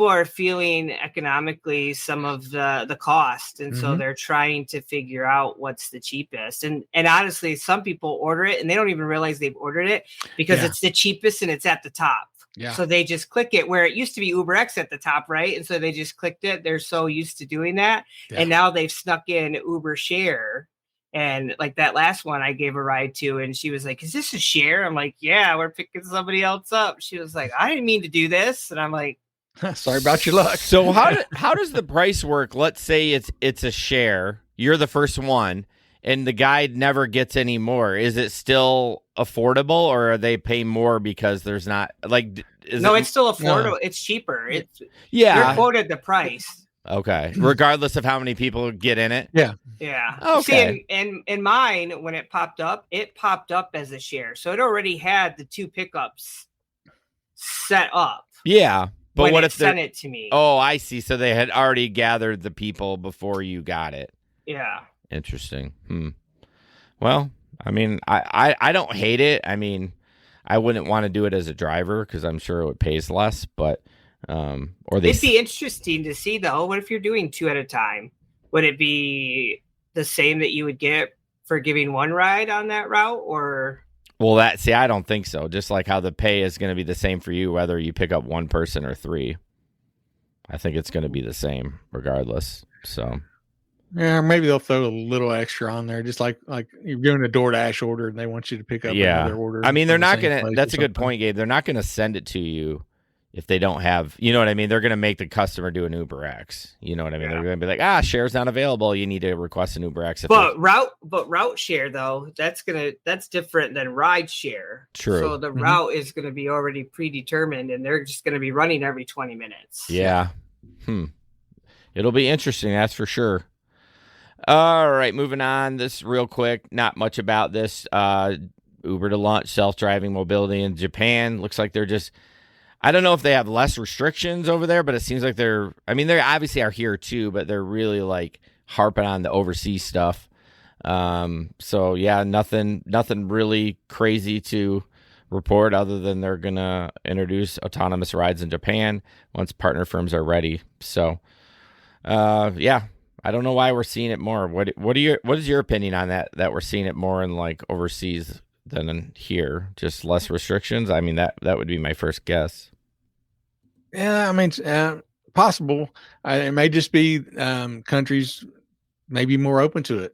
are feeling economically some of the cost, and so they're trying to figure out what's the cheapest. And honestly, some people order it and they don't even realize they've ordered it because it's the cheapest and it's at the top. Yeah. So they just click it where it used to be UberX at the top, right? And so they just clicked it. They're so used to doing that. Yeah. And now they've snuck in Uber Share. And like that last one I gave a ride to, and she was like, "Is this a share?" I'm like, "Yeah, we're picking somebody else up." She was like, "I didn't mean to do this." And I'm like, "Sorry about your luck." So how does the price work? Let's say it's a share. You're the first one, and the guy never gets any more. Is it still affordable, or are they pay more because there's not like? It's still affordable. No. It's cheaper. You're quoted the price. Okay, regardless of how many people get in it. Yeah. Okay. See, in mine, when it popped up as a share, so it already had the 2 pickups set up. Yeah, but what if they sent it to me? Oh, I see. So they had already gathered the people before you got it. Yeah. Interesting. Well, I mean, I don't hate it. I mean, I wouldn't want to do it as a driver because I'm sure it pays less, but. It'd be interesting to see though. What if you're doing 2 at a time? Would it be the same that you would get for giving one ride on that route, or? Well, I don't think so. Just like how the pay is going to be the same for you, whether you pick up 1 person or 3. I think it's going to be the same regardless. So. Yeah, maybe they'll throw a little extra on there, just like you're doing a DoorDash order and they want you to pick up another order. I mean, they're not going to. That's a good point, Gabe. They're not going to send it to you. If they don't have, you know what I mean? They're going to make the customer do an UberX. You know what I mean? Yeah. They're going to be like, share's not available. You need to request an UberX. But route share though, that's different than ride share. True. So the route is going to be already predetermined, and they're just going to be running every 20 minutes. Yeah. It'll be interesting. That's for sure. All right, moving on. This real quick. Not much about this. Uber to launch self-driving mobility in Japan. Looks like they're just. I don't know if they have less restrictions over there, but it seems like they obviously are here too, but they're really like harping on the overseas stuff. So yeah, nothing really crazy to report other than they're going to introduce autonomous rides in Japan once partner firms are ready. So, yeah, I don't know why we're seeing it more. What is your opinion on that we're seeing it more in like overseas than in here? Just less restrictions? I mean, that would be my first guess. Yeah, I mean, possible. It may just be countries maybe more open to it.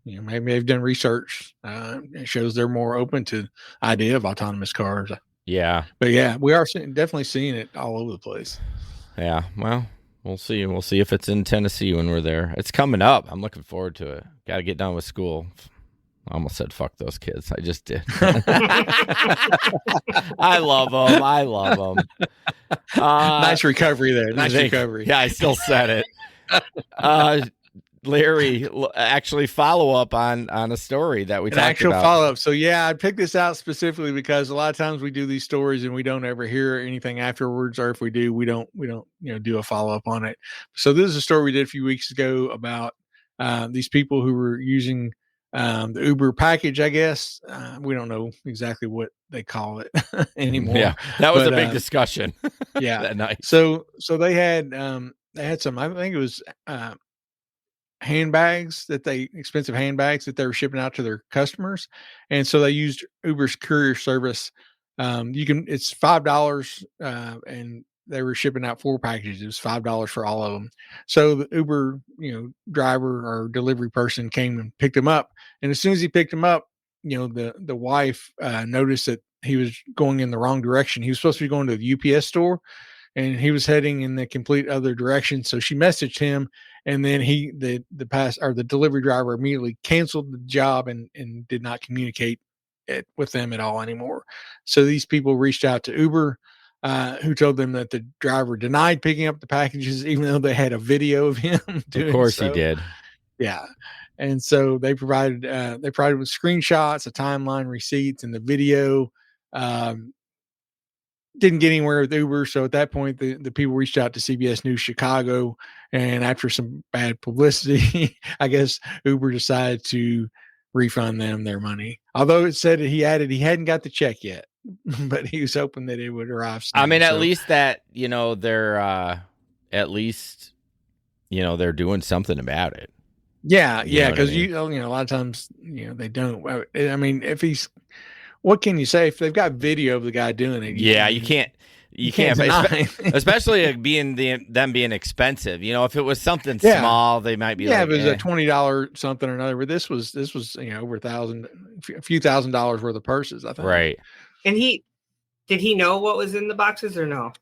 You know, maybe they've done research. It shows they're more open to the idea of autonomous cars. Yeah. But yeah, we are definitely seeing it all over the place. Yeah. Well, we'll see. We'll see if it's in Tennessee when we're there. It's coming up. I'm looking forward to it. Got to get done with school. I almost said fuck those kids. I just did. I love them. Nice recovery there. Nice recovery. Yeah, I still said it. Larry, actually follow up on a story that we talked about. Actual follow up. So yeah, I picked this out specifically because a lot of times we do these stories and we don't ever hear anything afterwards, or if we do, we don't do a follow up on it. So this is a story we did a few weeks ago about these people who were using the Uber package, I guess. We don't know exactly what they call it anymore. Yeah, that was a big discussion. Yeah, that night. So they had some. I think it was expensive handbags that they were shipping out to their customers, and so they used Uber's courier service. It's $5, and they were shipping out 4 packages. It was $5 for all of them. So the Uber, driver or delivery person came and picked him up. And as soon as he picked him up, the wife noticed that he was going in the wrong direction. He was supposed to be going to the UPS store. and he was heading in the complete other direction. So she messaged him, and then the delivery driver immediately canceled the job and did not communicate with them at all anymore. So these people reached out to Uber, who told them that the driver denied picking up the packages, even though they had a video of him doing. Of course so. he did. Yeah. And so they provided with screenshots, a timeline, receipts, and the video. Didn't get anywhere with Uber. So at that point, the people reached out to CBS News Chicago, and after some bad publicity, I guess Uber decided to refund them their money. Although it said that he hadn't got the check yet, but he was hoping that it would arrive soon. I mean, at least that, they're they're doing something about it. Yeah. You know Yeah. what I Cause mean? a lot of times, they don't. I mean, what can you say if they've got video of the guy doing it? You can't deny. especially them being expensive. If it was something small, they might be if it was a $20 something or another, but this was over a few $1,000s worth of purses, I think. Right. And did he know what was in the boxes or no?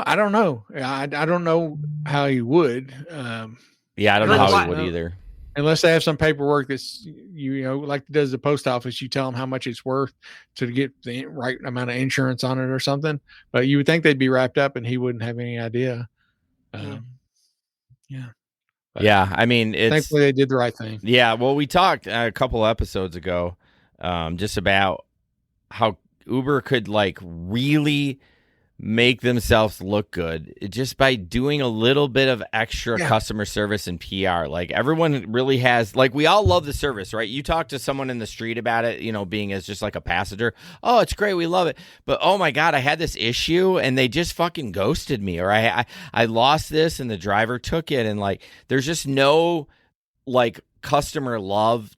I don't know. I don't know how he would. I don't know how he would either. Unless they have some paperwork that's, like it does the post office, you tell them how much it's worth to get the right amount of insurance on it or something. But you would think they'd be wrapped up and he wouldn't have any idea. Yeah. But I mean, thankfully they did the right thing. Yeah. Well, we talked a couple episodes ago just about how Uber could really make themselves look good just by doing a little bit of extra customer service and PR. Like everyone really has, we all love the service, right? You talk to someone in the street about it, being as just like a passenger. Oh, it's great. We love it. But oh my God, I had this issue and they just fucking ghosted me, or I lost this and the driver took it. And there's just no customer love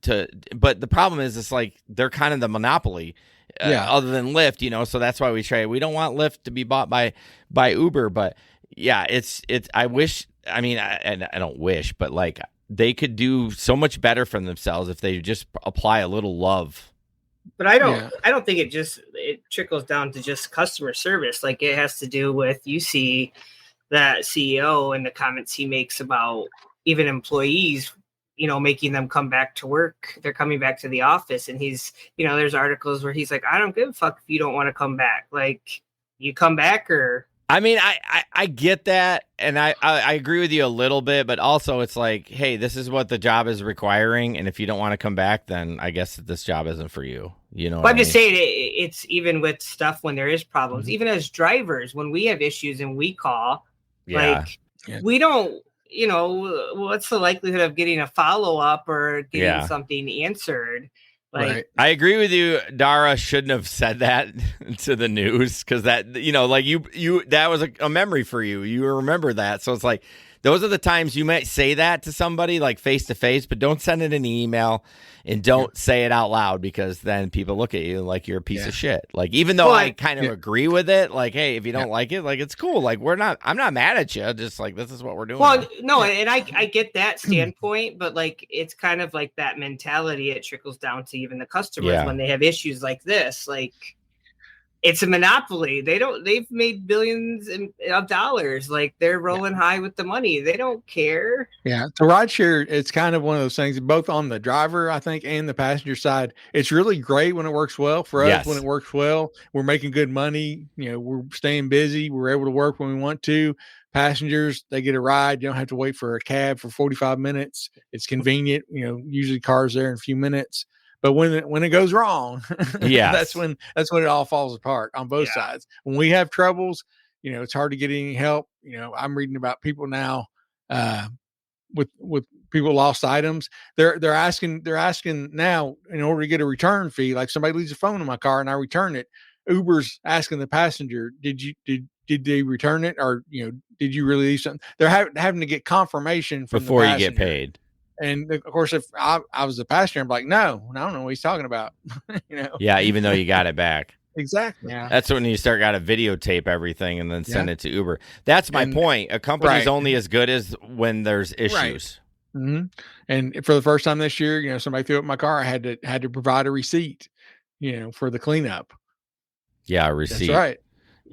but the problem is it's they're kind of the monopoly. Other than Lyft, so that's why we don't want Lyft to be bought by Uber, but it's I wish, I don't wish, but they could do so much better for themselves if they just apply a little love. But I don't think it trickles down to just customer service. It has to do with, you see that CEO and the comments he makes about even employees, making them come back to work. They're coming back to the office, and he's, there's articles where he's like, I don't give a fuck if you don't want to come back. You come back or. I mean, I get that. And I agree with you a little bit, but also it's hey, this is what the job is requiring. And if you don't want to come back, then I guess this job isn't for you. But I'm just saying it's even with stuff when there is problems, even as drivers, when we have issues and we call, we don't, what's the likelihood of getting a follow-up or getting something answered? Right. I agree with you. Dara shouldn't have said that to the news, because that, you that was a memory for you. You remember that. So it's those are the times you might say that to somebody face to face, but don't send it in an email and don't say it out loud, because then people look at you like you're a piece of shit. Even though I kind of agree with it, hey, if you don't like it, it's cool. I'm not mad at you. Just this is what we're doing. Well, no, and I get that standpoint, but it's kind of that mentality. It trickles down to even the customers when they have issues like this. It's a monopoly. They've made billions of dollars. They're rolling high with the money. They don't care. Yeah. The rideshare, it's kind of one of those things, both on the driver, I think, and the passenger side. It's really great when it works well for us. When it works well, we're making good money. We're staying busy. We're able to work when we want to. Passengers, they get a ride. You don't have to wait for a cab for 45 minutes. It's convenient. Usually cars there in a few minutes. But when it goes wrong, that's when it all falls apart on both sides. When we have troubles, it's hard to get any help. I'm reading about people now with people lost items. They're asking now, in order to get a return fee, somebody leaves a phone in my car and I return it. Uber's asking the passenger, did they return it, or did you really leave something? They're having to get confirmation from before the you get paid. And of course, if I was the passenger, I'm like, no, I don't know what he's talking about. Yeah, even though you got it back. Exactly. Yeah. That's when you got to videotape everything and then send it to Uber. That's my point. A company's only as good as when there's issues. Right. Mm-hmm. And for the first time this year, somebody threw up my car. I had to provide a receipt, for the cleanup. Yeah, a receipt. That's right.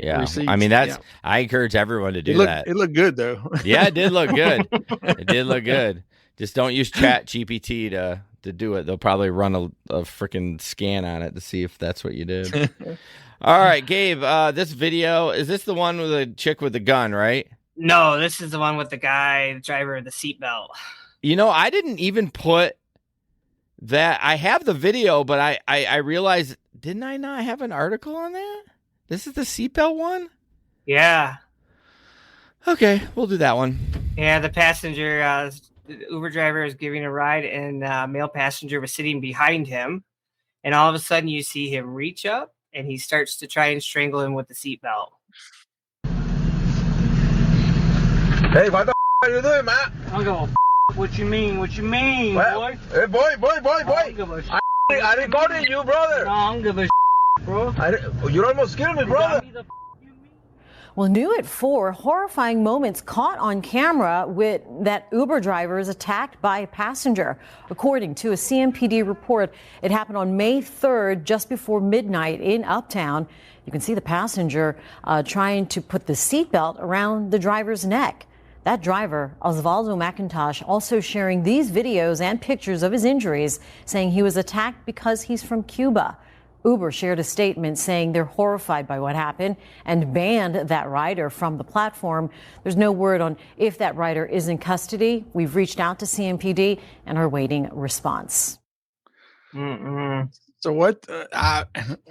Yeah, receipts. I mean I encourage everyone to do that. It looked good though. Yeah, it did look good. It did look good. Just don't use Chat GPT to do it. They'll probably run a freaking scan on it to see if that's what you did. All right, Gabe. This video, is this the one with the chick with the gun, right? No, this is the one with the guy, the driver of the seatbelt. You know, I didn't even put that. I have the video, but I realized, didn't I not have an article on that? This is the seatbelt one? Yeah. Okay, we'll do that one. Yeah, the passenger, the Uber driver is giving a ride, and male passenger was sitting behind him. And all of a sudden, you see him reach up, and he starts to try and strangle him with the seatbelt. Hey, what the are you doing, man? I'm going. What you mean? What you mean, Well, boy? Hey, boy. I don't give a I recording you, brother. No, I don't give a bro. You almost killed me, brother. Well, new at 4, horrifying moments caught on camera with that Uber driver is attacked by a passenger. According to a CMPD report, it happened on May 3rd, just before midnight in Uptown. You can see the passenger trying to put the seatbelt around the driver's neck. That driver, Osvaldo McIntosh, also sharing these videos and pictures of his injuries, saying he was attacked because he's from Cuba. Uber shared a statement saying they're horrified by what happened and banned that rider from the platform. There's no word on if that rider is in custody. We've reached out to CMPD and are waiting response. So what?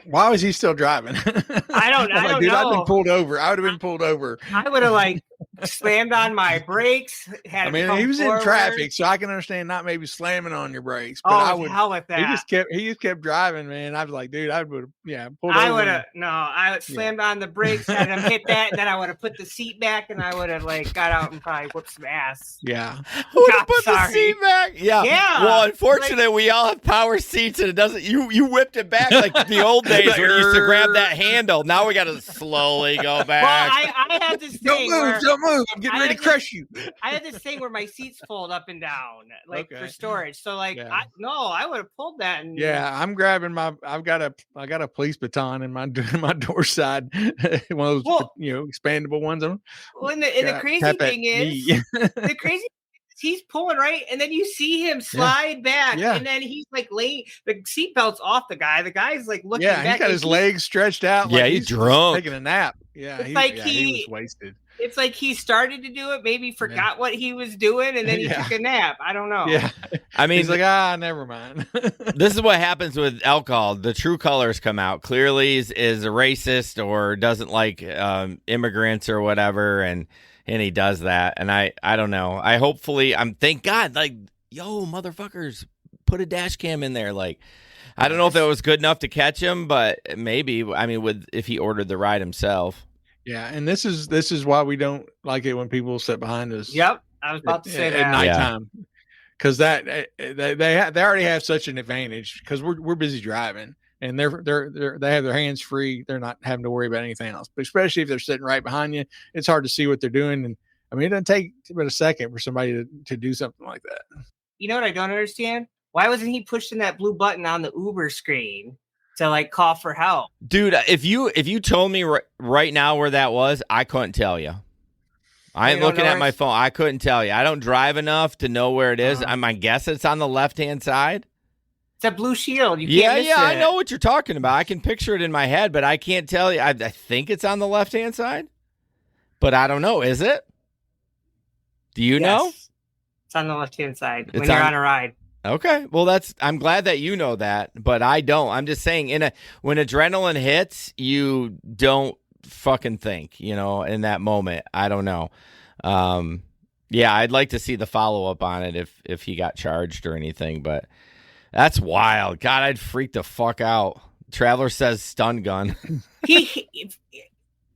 Why was he still driving? I don't Dude, know. I've been pulled over. I would have been pulled over. I would have slammed on my brakes. I mean, he was in traffic, so I can understand not maybe slamming on your brakes. But I would. Hell with that. He just kept driving, man. I was like, dude, I would have pulled over. I would have slammed on the brakes, had him hit that, and then I would have put the seat back, and I would have got out and probably whooped some ass. Yeah. Would have put the seat back. Yeah. Yeah. Well, unfortunately, we all have power seats, and it doesn't. You whipped it back like the old days when you used to grab that handle. Now we got to slowly go back. Well, I have this thing. Don't move. I'm getting ready to crush you. I had this thing where my seats fold up and down, for storage. So, I would have pulled that. And I'm grabbing I got a police baton in my door side, one of those expandable ones. And the crazy thing is, he's pulling right, and then you see him slide back, and then he's laying the seatbelt's off the guy. The guy's looking back. He's got his legs stretched out. Yeah, he's drunk, taking a nap. Yeah, he was wasted. It's like he started to do it, maybe forgot what he was doing, and then he took a nap. I don't know. Yeah, I mean, he's like, never mind. This is what happens with alcohol. The true colors come out. Clearly, is a racist or doesn't like immigrants or whatever, and he does that. And I don't know. Thank God, yo, motherfuckers, put a dash cam in there. I don't know if it was good enough to catch him, but maybe. I mean, if he ordered the ride himself. Yeah, and this is why we don't like it when people sit behind us. Yep, I was about to say that at nighttime, because they already have such an advantage because we're busy driving and they have their hands free. They're not having to worry about anything else. But especially if they're sitting right behind you, it's hard to see what they're doing. And I mean, it doesn't take but a second for somebody to do something like that. You know what I don't understand? Why wasn't he pushing that blue button on the Uber screen to call for help? Dude, if you told me right now where that was, I couldn't tell you. I ain't looking at my phone. I couldn't tell you. I don't drive enough to know where it is. I guess it's on the left-hand side. It's a blue shield. You can't miss it. I know what you're talking about. I can picture it in my head, but I can't tell you. I think it's on the left-hand side, but I don't know. Is it? Do you know? It's on the left-hand side when you're on a ride. Okay. Well, I'm glad that you know that, but I don't. I'm just saying when adrenaline hits, you don't fucking think, in that moment. I don't know. I'd like to see the follow-up on it if he got charged or anything, but that's wild. God, I'd freak the fuck out. Traveler says stun gun.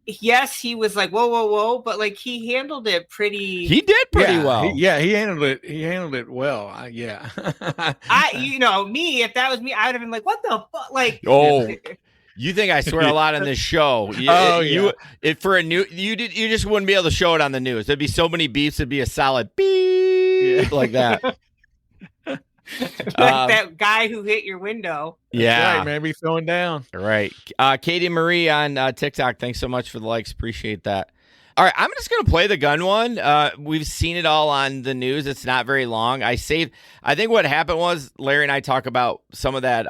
Yes, he was like, whoa, whoa, whoa, but he handled it pretty. He did pretty well. He handled it. He handled it well. Me, if that was me, I would have been like, what the fuck? You think I swear a lot on this show? You just wouldn't be able to show it on the news. There'd be so many beeps. It'd be a solid beep like that. That guy who hit your window. Yeah, right, man, be throwing down. Right. Katie Marie on TikTok, thanks so much for the likes. Appreciate that. All right, I'm just going to play the gun one. We've seen it all on the news. It's not very long. I think what happened was Larry and I talk about some of that,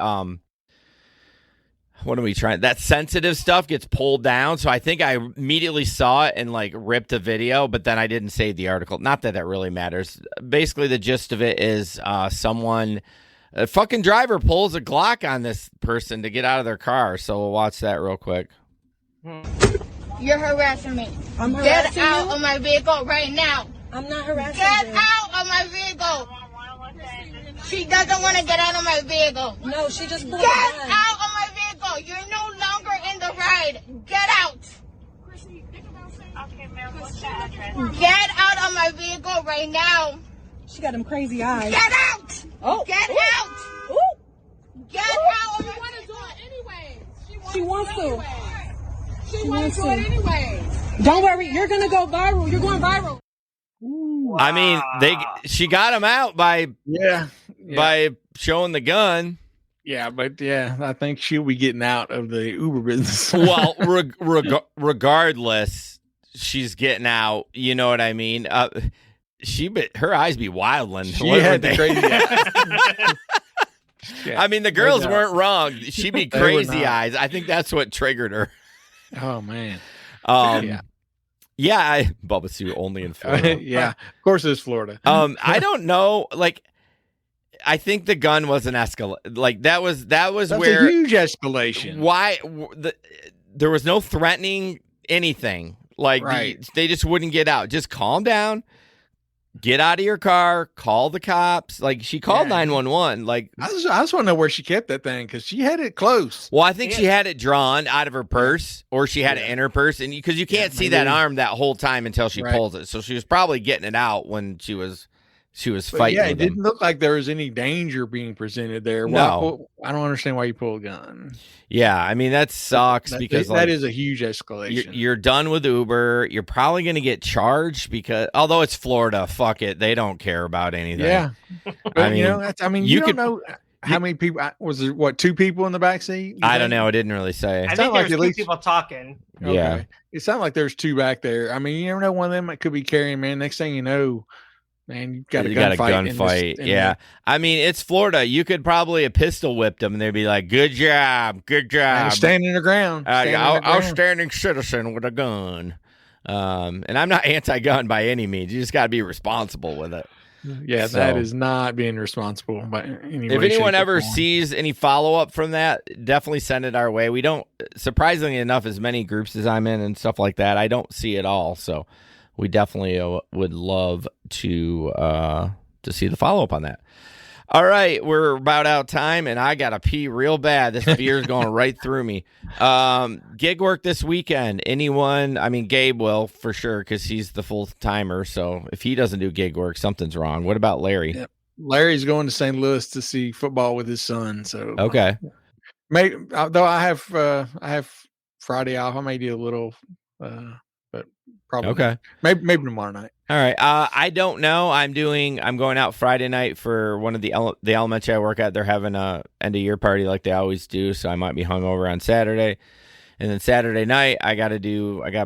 that sensitive stuff gets pulled down. So I think I immediately saw it and like ripped a video, but then I didn't save the article. Not that that really matters. Basically, the gist of it is a fucking driver pulls a Glock on this person to get out of their car. So we'll watch that real quick. You're harassing me. Get out of my vehicle right now. I'm not harassing you. Get out of my vehicle. She doesn't want to get out of my vehicle. No, she just pulled Get out of my vehicle. You're no longer in the ride. Get out. Get out of my vehicle right now. She got them crazy eyes. Get out. Oh. Get out. Ooh. Get out. She wants to do it anyway. She wants to. She wants to do it anyway. Don't worry, you're gonna go viral. You're going viral. Wow. I mean, she got him out by showing the gun. Yeah, but I think she'll be getting out of the Uber business. Well, regardless, she's getting out. You know what I mean? Her eyes be wildling. She had the crazy eyes. Yeah, I mean, the girls weren't wrong. She'd be crazy eyes. I think that's what triggered her. Oh man. Bubba Sue only in Florida. Yeah, of course it's Florida. I don't know. Like, I think the gun was an like that was That's where a huge escalation. Why there was no threatening anything. Like they just wouldn't get out. Just calm down. Get out of your car, call the cops. Like, she called 911. Like, I just want to know where she kept that thing, because she had it close. Well, I think she had it drawn out of her purse, or she had it in her purse, and because you can't see that arm that whole time until she pulls it. So she was probably getting it out when she was fighting. Yeah, it didn't look like there was any danger being presented there. No. I don't understand why you pull a gun. Yeah, I mean, that sucks because that is a huge escalation. You're done with Uber. You're probably going to get charged because, although it's Florida, fuck it, they don't care about anything. Yeah, but you don't know how many people. Was there 2 people in the back seat? I don't know. It didn't really say. I think there was 2 people talking. Okay. Yeah, it sounded like there's 2 back there. I mean, you never know, one of them could be carrying. Man, next thing you know. Man, you got a gunfight. Yeah. I mean, it's Florida. You could probably have pistol whipped them and they'd be like, good job. Standing the ground. Outstanding citizen with a gun. And I'm not anti-gun by any means. You just got to be responsible with it. Yeah, that is not being responsible by any way. If anyone ever sees any follow-up from that, definitely send it our way. We don't, surprisingly enough, as many groups as I'm in and stuff like that, I don't see it all. So we definitely would love to see the follow-up on that. All right, we're about out of time, and I got to pee real bad. This beer is going right through me. Gig work this weekend. Anyone? I mean, Gabe will, for sure, because he's the full-timer. So if he doesn't do gig work, something's wrong. What about Larry? Yep. Larry's going to St. Louis to see football with his son. So okay. Maybe, though I have Friday off, I may do a little but probably okay. Maybe tomorrow night. All right. I don't know. I'm going out Friday night for one of the elementary I work at. They're having a end of year party like they always do, so I might be hungover on Saturday. And then Saturday night I got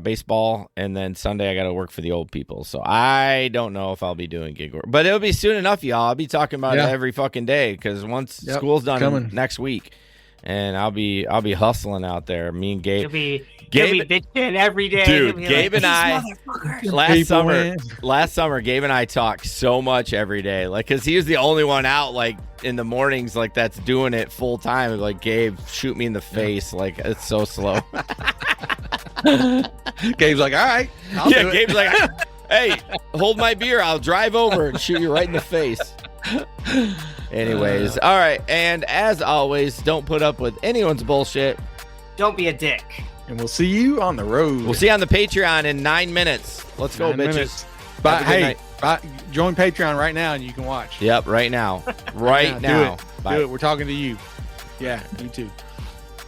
baseball, and then Sunday I got to work for the old people. So I don't know if I'll be doing gig work, but it'll be soon enough, y'all. I'll be talking about it every fucking day, because once school's done next week, and I'll be hustling out there. Me and Gabe. You'll be bitching every day. Dude, Gabe and I last summer, Gabe and I talked so much every day, like, because he was the only one out, like, in the mornings, like, that's doing it full time. Like, Gabe, shoot me in the face, like, it's so slow. Gabe's like, all right, I'll do it. Gabe's like, hey, hold my beer, I'll drive over and shoot you right in the face. Anyways, all right, and as always, don't put up with anyone's bullshit. Don't be a dick. And we'll see you on the road. We'll see you on the Patreon in 9 minutes. Let's go, bitches. But hey, join Patreon right now and you can watch. Yep, right now. Right now. Do it. We're talking to you. Yeah, you too.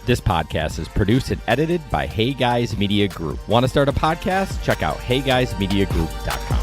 This podcast is produced and edited by Hey Guys Media Group. Want to start a podcast? Check out heyguysmediagroup.com.